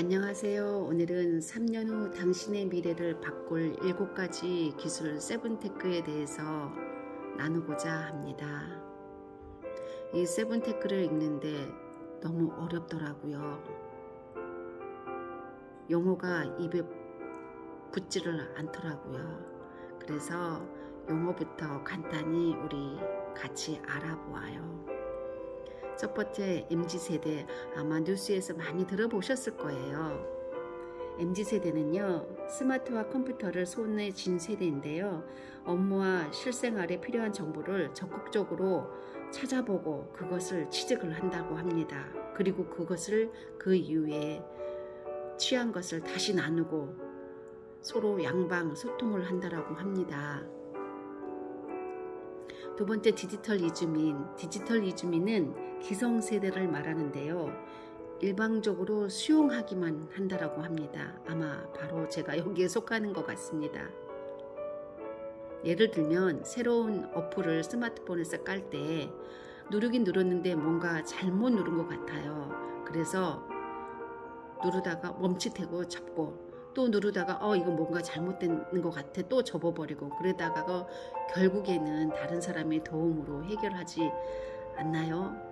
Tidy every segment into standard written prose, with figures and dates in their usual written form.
안녕하세요. 오늘은 3년 후 당신의 미래를 바꿀 7가지 기술 세븐테크에 대해서 나누고자 합니다. 이 세븐테크를 읽는데 너무 어렵더라고요. 용어가 입에 붙지를 않더라고요. 그래서 용어부터 간단히 우리 같이 알아보아요. 첫 번째, MZ세대. 아마 뉴스에서 많이 들어보셨을 거예요. MZ세대는요, 스마트와 컴퓨터를 손에 쥔 세대인데요. 업무와 실생활에 필요한 정보를 적극적으로 찾아보고 그것을 취득을 한다고 합니다. 그리고 그것을 그 이후에 취한 것을 다시 나누고 서로 양방 소통을 한다고 합니다. 두 번째, 디지털 이주민. 디지털 이주민은 기성세대를 말하는데요. 일방적으로 수용하기만 한다고 합니다. 아마 바로 제가 여기에 속하는 것 같습니다. 예를 들면 새로운 어플을 스마트폰에서 깔 때 누르긴 누르는데 뭔가 잘못 누른 것 같아요. 그래서 누르다가 멈칫하고 접고 또 누르다가 이거 뭔가 잘못된 것 같아 또 접어버리고 그러다가 결국에는 다른 사람의 도움으로 해결하지 않나요?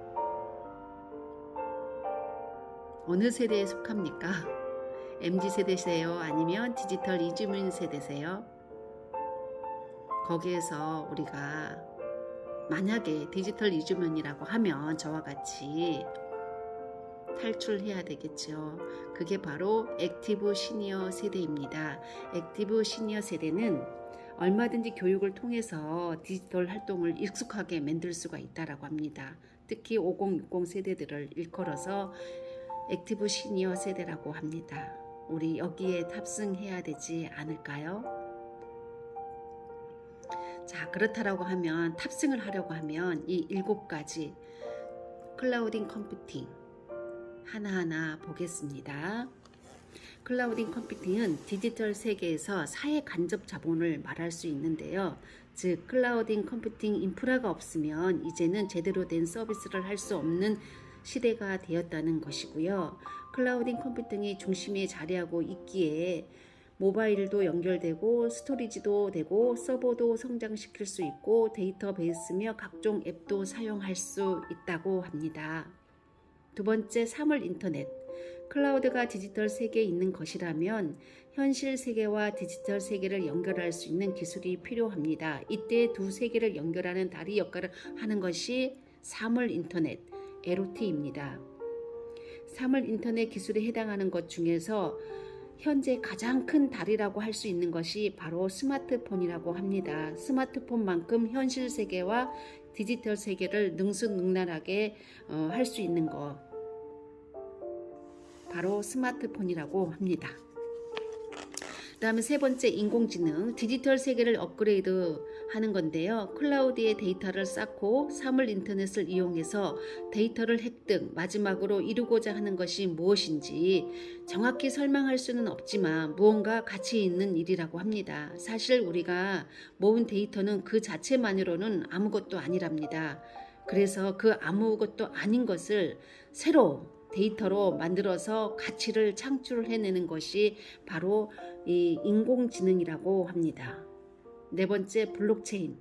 어느 세대에 속합니까? MZ세대세요? 아니면 디지털 이주민 세대세요? 거기에서 우리가 만약에 디지털 이주민이라고 하면 저와 같이 탈출해야 되겠죠. 그게 바로 액티브 시니어 세대입니다. 액티브 시니어 세대는 얼마든지 교육을 통해서 디지털 활동을 익숙하게 만들 수가 있다고 합니다. 특히 5060 세대들을 일컬어서 액티브 시니어 세대라고 합니다. 우리 여기에 탑승해야 되지 않을까요? 자, 그렇다라고 하면 탑승을 하려고 하면 이 7가지 클라우딩 컴퓨팅 하나하나 보겠습니다. 클라우딩 컴퓨팅은 디지털 세계에서 사회 간접 자본을 말할 수 있는데요. 즉 클라우딩 컴퓨팅 인프라가 없으면 이제는 제대로 된 서비스를 할 수 없는 시대가 되었다는 것이고요. 클라우딩 컴퓨팅이 중심에 자리하고 있기에 모바일도 연결되고 스토리지도 되고 서버도 성장시킬 수 있고 데이터베이스며 각종 앱도 사용할 수 있다고 합니다. 두 번째, 사물 인터넷. 클라우드가 디지털 세계에 있는 것이라면 현실 세계와 디지털 세계를 연결할 수 있는 기술이 필요합니다. 이때 두 세계를 연결하는 다리 역할을 하는 것이 사물 인터넷, LOT입니다. 사물 인터넷 기술에 해당하는 것 중에서 현재 가장 큰 다리라고 할 수 있는 것이 바로 스마트폰이라고 합니다. 스마트폰만큼 현실 세계와 디지털 세계를 능수능란하게 할 수 있는 것. 바로 스마트폰이라고 합니다. 그 다음에 세 번째, 인공지능. 디지털 세계를 업그레이드 하는 건데요. 클라우드에 데이터를 쌓고 사물 인터넷을 이용해서 데이터를 획득, 마지막으로 이루고자 하는 것이 무엇인지 정확히 설명할 수는 없지만 무언가 가치 있는 일이라고 합니다. 사실 우리가 모은 데이터는 그 자체만으로는 아무것도 아니랍니다. 그래서 그 아무것도 아닌 것을 새로 데이터로 만들어서 가치를 창출해내는 것이 바로 이 인공지능이라고 합니다. 네 번째, 블록체인.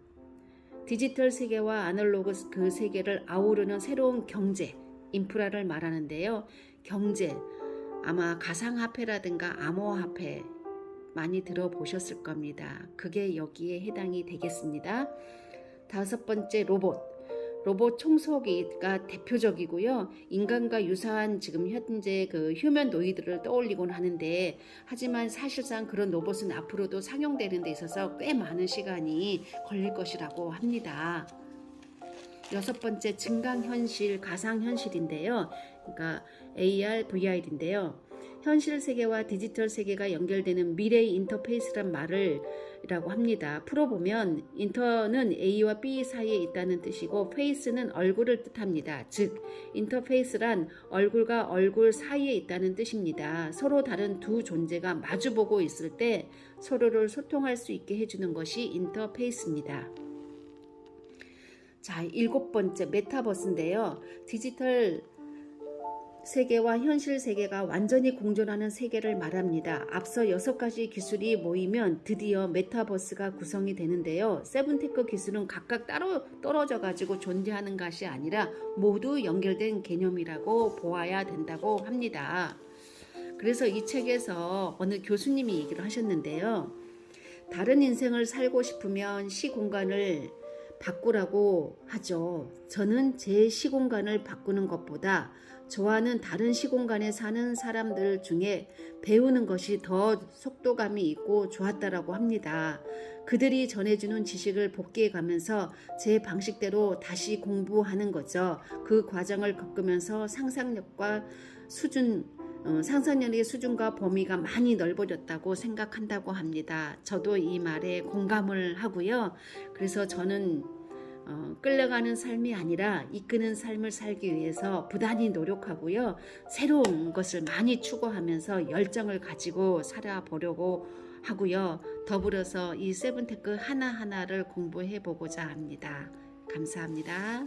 디지털 세계와 아날로그 그 세계를 아우르는 새로운 경제, 인프라를 말하는데요. 경제, 아마 가상화폐라든가 암호화폐 많이 들어보셨을 겁니다. 그게 여기에 해당이 되겠습니다. 다섯 번째, 로봇 청소기가 대표적이고요. 인간과 유사한 지금 현재 그 휴머노이드를 떠올리곤 하는데 하지만 사실상 그런 로봇은 앞으로도 상용되는 데 있어서 꽤 많은 시간이 걸릴 것이라고 합니다. 여섯 번째, 증강현실, 가상현실인데요. 그러니까 AR, VR인데요. 현실 세계와 디지털 세계가 연결되는 미래의 인터페이스란 말을 라고 합니다. 풀어보면 인터는 A와 B 사이에 있다는 뜻이고 페이스는 얼굴을 뜻합니다. 즉 인터페이스란 얼굴과 얼굴 사이에 있다는 뜻입니다. 서로 다른 두 존재가 마주보고 있을 때 서로를 소통할 수 있게 해주는 것이 인터페이스입니다. 자, 7번째, 메타버스인데요. 디지털 세계와 현실 세계가 완전히 공존하는 세계를 말합니다. 앞서 6가지 기술이 모이면 드디어 메타버스가 구성이 되는데요. 세븐테크 기술은 각각 따로 떨어져 가지고 존재하는 것이 아니라 모두 연결된 개념이라고 보아야 된다고 합니다. 그래서 이 책에서 어느 교수님이 얘기를 하셨는데요. 다른 인생을 살고 싶으면 시공간을 바꾸라고 하죠. 저는 제 시공간을 바꾸는 것보다 좋아하는 다른 시공간에 사는 사람들 중에 배우는 것이 더 속도감이 있고 좋았다라고 합니다. 그들이 전해주는 지식을 복기해 가면서 제 방식대로 다시 공부하는 거죠. 그 과정을 겪으면서 상상력의 수준과 범위가 많이 넓어졌다고 생각한다고 합니다. 저도 이 말에 공감을 하고요. 그래서 저는 끌려가는 삶이 아니라 이끄는 삶을 살기 위해서 부단히 노력하고요. 새로운 것을 많이 추구하면서 열정을 가지고 살아보려고 하고요. 더불어서 이 세븐테크 하나하나를 공부해 보고자 합니다. 감사합니다.